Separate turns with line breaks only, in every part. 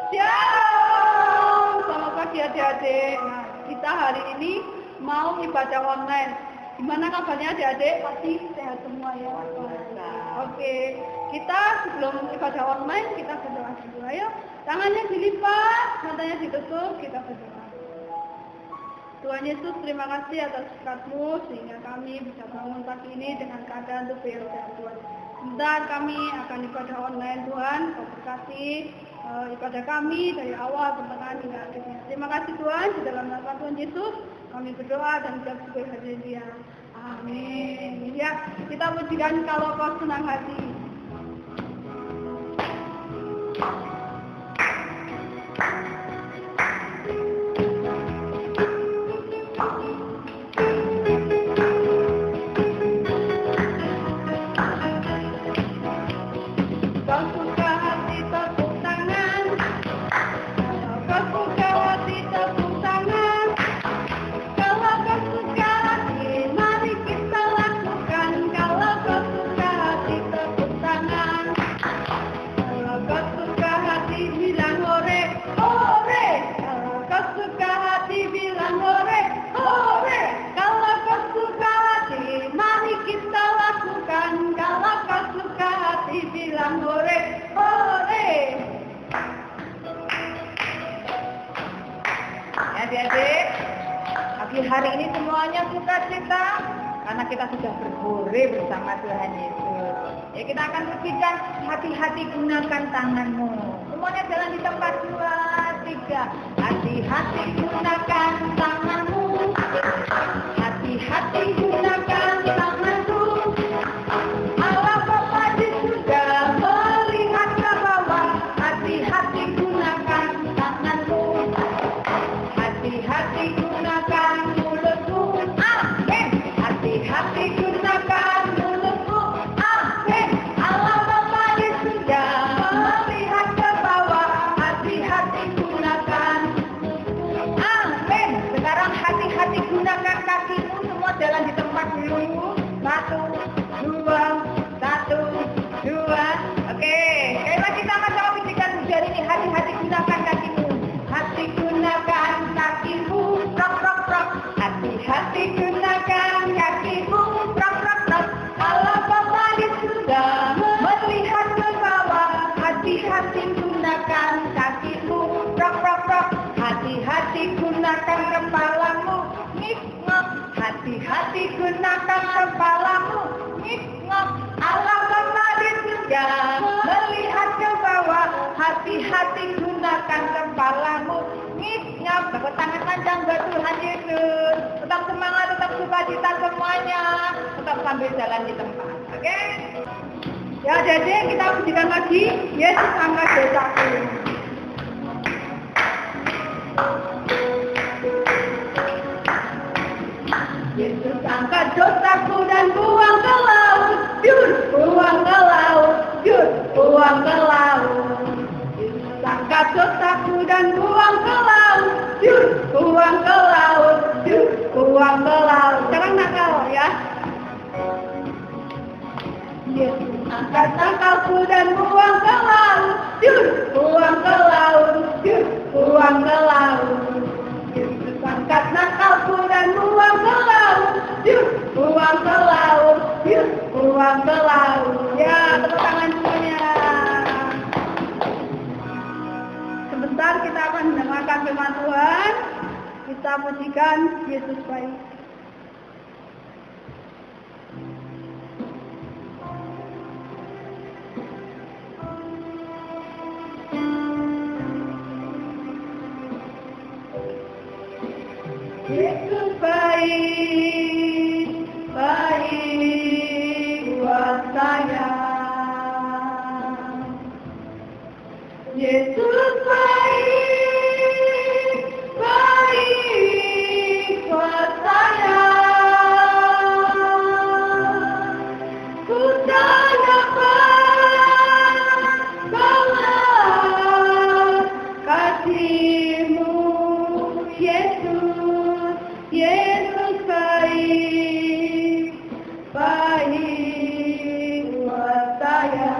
Shalom, selamat pagi adik-adik. Nah, kita hari ini mau ibadah online. Gimana kabarnya adik-adik? Pasti sehat semua ya. Oke, kita sebelum ibadah online kita berdoa dulu. Ayo, tangannya dilipat, matanya ditutup, kita berdoa. Tuhan Yesus, terima kasih atas berkat-Mu sehingga kami bisa bangun pagi ini dengan keadaan tubuh yang sehat Tuhan. Sebentar kami akan ibadah online Tuhan, Kau berkati ibadah kami dari awal pertengahan hingga akhirnya. Terima kasih Tuhan, di dalam nama Tuhan Yesus kami berdoa dan ucap syukur hadirat Dia. Amin. Ya, kita pujikan kalau kau senang hati. Adik-adik, pagi hari ini semuanya sukacita karena kita sudah berhore bersama Tuhan Yesus. Ya, kita akan pujikan hati-hati gunakan tanganmu. Semuanya jalan di tempat 2, 3. Hati-hati gunakan tanganmu. Hati-hati gunakan tanganmu. Allah Bapa di surga melihat ke bawah. Hati-hati gunakan tanganmu. Hati-hati gunakan mulutmu, amin. Hati-hati gunakan mulutmu, amin. Allah Bapa di surga melihat ke bawah. Hati-hati gunakan, amin. Sekarang hati-hati gunakan kakimu, semua jalan di tempat dulu. 1, 2, 1, 2. Oke, sekali lagi sama-sama pujikan pujian ini. Hati-hati gunakan kakimu. Hati gunakan kakimu, prok prok prok. Hati-hati gunakan kakimu, prok prok prok. Allah Bapa di surga melihat ke bawah. Hati-hati gunakan kakimu, prok prok prok. Hati-hati gunakan kepalamu, ngik ngok. Hati-hati gunakan kepalamu, ngik ngok. Allah Bapa di surga melihat ke bawah. Hati-hati gunakan kepalamu, ngik-ngap. Tepuk tangan panjang buat Tuhan Yesus. Tetap semangat, tetap sukacita semuanya. Tetap sambil jalan di tempat. Oke? Ya, jadi kita pujikan lagi. Yesus angkat dosaku. Yesus angkat dosaku dan buang ke laut. Yud, buang ke laut. Yud, buang ke laut. Yesus angkat dosaku dan buang ke laut. Yud, buang ke laut. Yud, buang ke laut. Jangan nakal ya. Yesus angkat nakalku dan buang ke laut. Yud, buang ke laut. Yud, buang ke laut. Yesus angkat nakalku dan buang ke laut. Yud, buang ke laut. Yud, buang ke laut. Ya, tepuk tangan semuanya. Sebentar kita akan mendengarkan firman Tuhan. Kita pujikan Yesus baik. Yesus baik, baik buat saya. Yesus baik, baik buat saya. Ku tak dapat balas kasih-Mu, Yesus, Yesus baik, baik buat saya.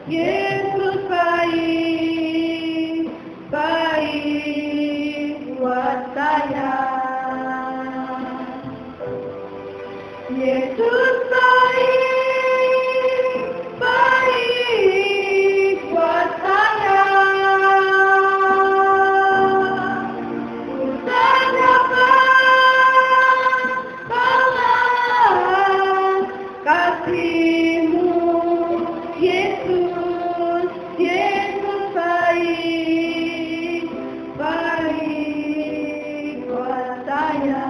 Yesus baik, baik buat saya. Yesus baik, baik buat saya. Ku dapat balas kasih-Mu, Yesus, Yesus baik, baik buat saya.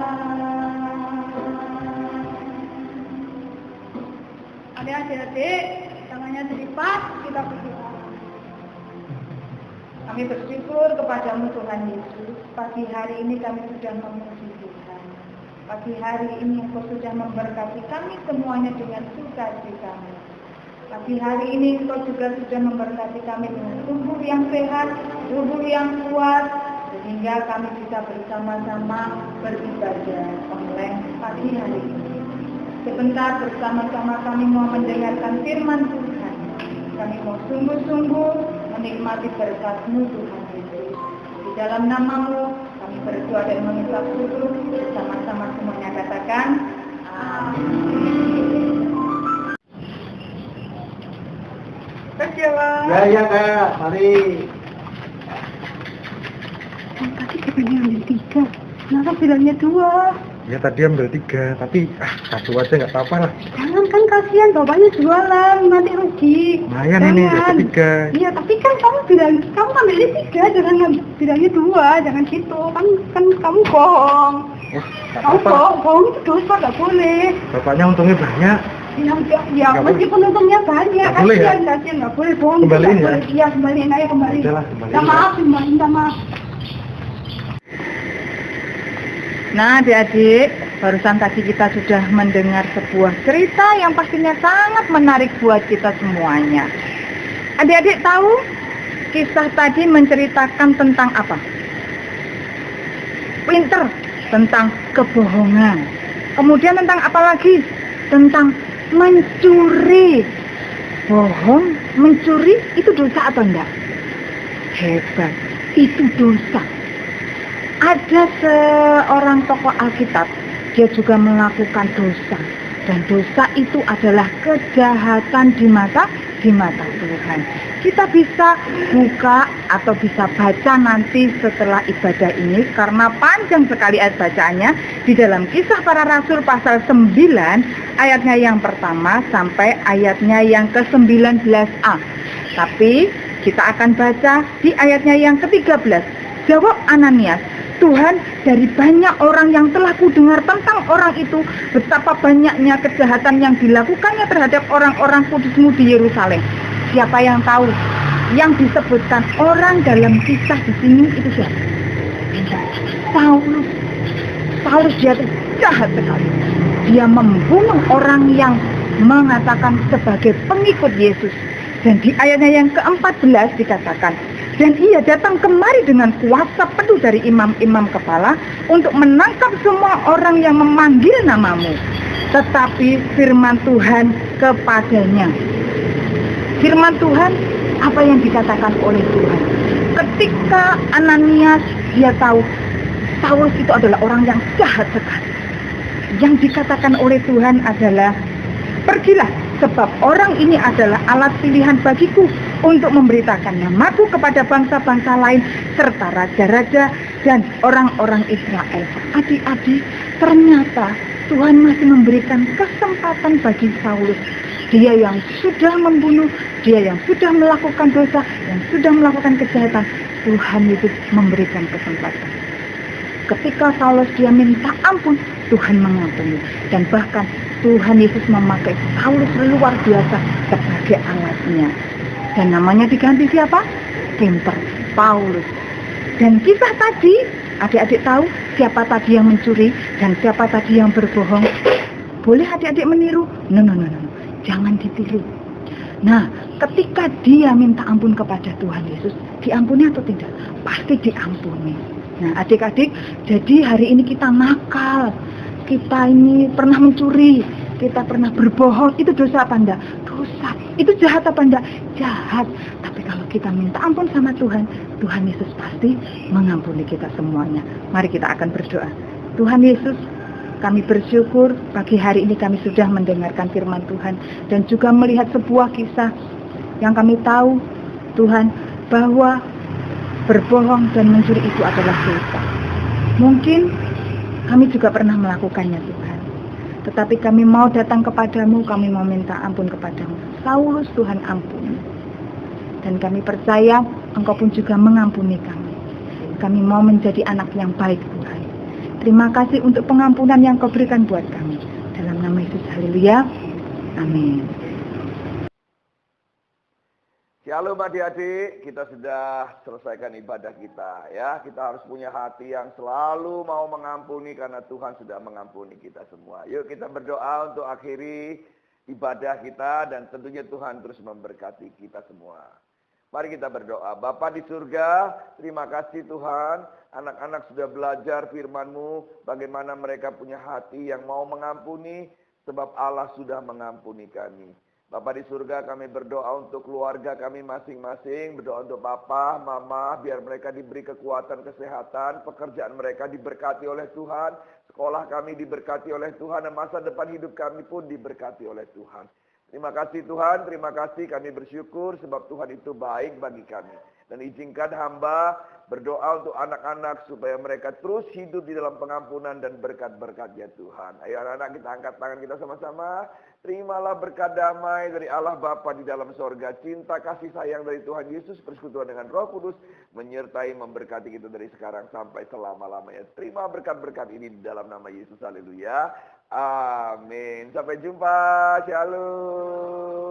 Adik-adik, tangannya dilipat, kita berdoa. Kami bersyukur kepadamu Tuhan Yesus. Pagi hari ini kami sudah memuji Tuhan. Pagi hari ini Engkau sudah memberkati kami semuanya dengan sukacitamu. Pagi hari ini Engkau juga sudah memberkati kami dengan tubuh yang sehat, tubuh yang kuat, sehingga kami bisa bersama-sama beribadah online pagi hari ini. Sebentar bersama-sama kami mau mendengarkan firman Tuhan. Kami mau sungguh-sungguh menikmati berkat-Mu Tuhan Yesus. Di dalam nama-Mu kami berdoa dan mengucap syukur. Bersama-sama semuanya katakan amin.
Ya Kak, mari.
Tadi katanya ambil 3, kenapa bilangnya 2?
Ya tadi ambil 3, tapi satu aja nggak apa-apa lah.
Jangan, kan kasihan bapaknya jualan, nanti rugi.
Lumayan ini dapat 3.
Iya, tapi kan kamu ambilnya 3, jangan bilangnya 2, jangan gitu. Kan kamu bohong. Kamu bohong itu dosa, nggak boleh.
Bapaknya untungnya banyak.
Ya meskipun untungnya banyak, kasihan, nggak boleh bohong.
Kembaliin ya?
Iya, kembaliin aja, kembaliin.
Udahlah, kembaliin.
Minta maaf. Nah, adik-adik, barusan tadi kita sudah mendengar sebuah cerita yang pastinya sangat menarik buat kita semuanya. Adik-adik tahu kisah tadi menceritakan tentang apa? Pinter, tentang kebohongan. Kemudian tentang apa lagi? Tentang mencuri. Bohong, mencuri itu dosa atau enggak? Hebat, itu dosa. Ada seorang tokoh Alkitab, dia juga melakukan dosa. Dan dosa itu adalah kejahatan di mata Tuhan. Kita bisa buka atau bisa baca nanti setelah ibadah ini, karena panjang sekali ayat bacaannya di dalam Kisah Para Rasul pasal 9 ayatnya yang pertama sampai ayatnya yang ke-19a. Tapi kita akan baca di ayatnya yang ke-13. Jawab Ananias, Tuhan, dari banyak orang yang telah kudengar tentang orang itu, betapa banyaknya kejahatan yang dilakukannya terhadap orang-orang kudus-Mu di Yerusalem. Siapa yang tahu? Yang disebutkan orang dalam kisah di sini itu siapa? Saulus. Saulus dia jahat sekali. Dia membunuh orang yang mengatakan sebagai pengikut Yesus. Dan di ayatnya yang ke-14 dikatakan, dan ia datang kemari dengan kuasa penuh dari imam-imam kepala untuk menangkap semua orang yang memanggil nama-Mu. Tetapi firman Tuhan kepadanya. Firman Tuhan, apa yang dikatakan oleh Tuhan? Ketika Ananias dia tahu Saulus itu adalah orang yang jahat sekali. Yang dikatakan oleh Tuhan adalah, pergilah, sebab orang ini adalah alat pilihan bagiku untuk memberitakan namaku kepada bangsa-bangsa lain serta raja-raja dan orang-orang Israel. Adik-adik, ternyata Tuhan masih memberikan kesempatan bagi Saulus. Dia yang sudah membunuh, dia yang sudah melakukan dosa, yang sudah melakukan kejahatan, Tuhan itu memberikan kesempatan. Ketika Saulus dia minta ampun, Tuhan mengampuni. Dan bahkan Tuhan Yesus memakai Saulus luar biasa sebagai alatnya. Dan namanya diganti siapa? Pinter, Paulus. Dan kisah tadi, adik-adik tahu siapa tadi yang mencuri dan siapa tadi yang berbohong? Boleh adik-adik meniru? No. Jangan ditiru. Nah, ketika dia minta ampun kepada Tuhan Yesus, diampuni atau tidak? Pasti diampuni. Nah, adik-adik, jadi hari ini kita nakal, kita ini pernah mencuri, kita pernah berbohong, itu dosa apa enggak? Dosa. Itu jahat apa enggak? Jahat. Tapi kalau kita minta ampun sama Tuhan, Tuhan Yesus pasti mengampuni kita semuanya. Mari kita akan berdoa. Tuhan Yesus, kami bersyukur pagi hari ini kami sudah mendengarkan firman Tuhan dan juga melihat sebuah kisah yang kami tahu, Tuhan, bahwa berbohong dan mencuri itu adalah dosa. Mungkin kami juga pernah melakukannya, Tuhan. Tetapi kami mau datang kepadamu, kami mau minta ampun kepadamu. Saulus, Tuhan ampuni. Dan kami percaya Engkau pun juga mengampuni kami. Kami mau menjadi anak yang baik, Tuhan. Terima kasih untuk pengampunan yang Kau berikan buat kami. Dalam nama Yesus, haleluya. Amin.
Shalom adik-adik, kita sudah selesaikan ibadah kita ya. Kita harus punya hati yang selalu mau mengampuni karena Tuhan sudah mengampuni kita semua. Yuk kita berdoa untuk akhiri ibadah kita dan tentunya Tuhan terus memberkati kita semua. Mari kita berdoa. Bapa di surga, terima kasih Tuhan. Anak-anak sudah belajar firman-Mu, bagaimana mereka punya hati yang mau mengampuni sebab Allah sudah mengampuni kami. Bapa di surga, kami berdoa untuk keluarga kami masing-masing, berdoa untuk papa, mama, biar mereka diberi kekuatan, kesehatan, pekerjaan mereka diberkati oleh Tuhan, sekolah kami diberkati oleh Tuhan, dan masa depan hidup kami pun diberkati oleh Tuhan. Terima kasih Tuhan, terima kasih, kami bersyukur sebab Tuhan itu baik bagi kami. Dan izinkan hamba berdoa untuk anak-anak supaya mereka terus hidup di dalam pengampunan dan berkat-berkat-Nya Tuhan. Ayo anak-anak, kita angkat tangan kita sama-sama. Terimalah berkat damai dari Allah Bapa di dalam sorga. Cinta kasih sayang dari Tuhan Yesus, persekutuan dengan Roh Kudus menyertai memberkati kita dari sekarang sampai selama-lamanya. Terima berkat-berkat ini di dalam nama Yesus. Haleluya. Amin. Sampai jumpa. Shalom.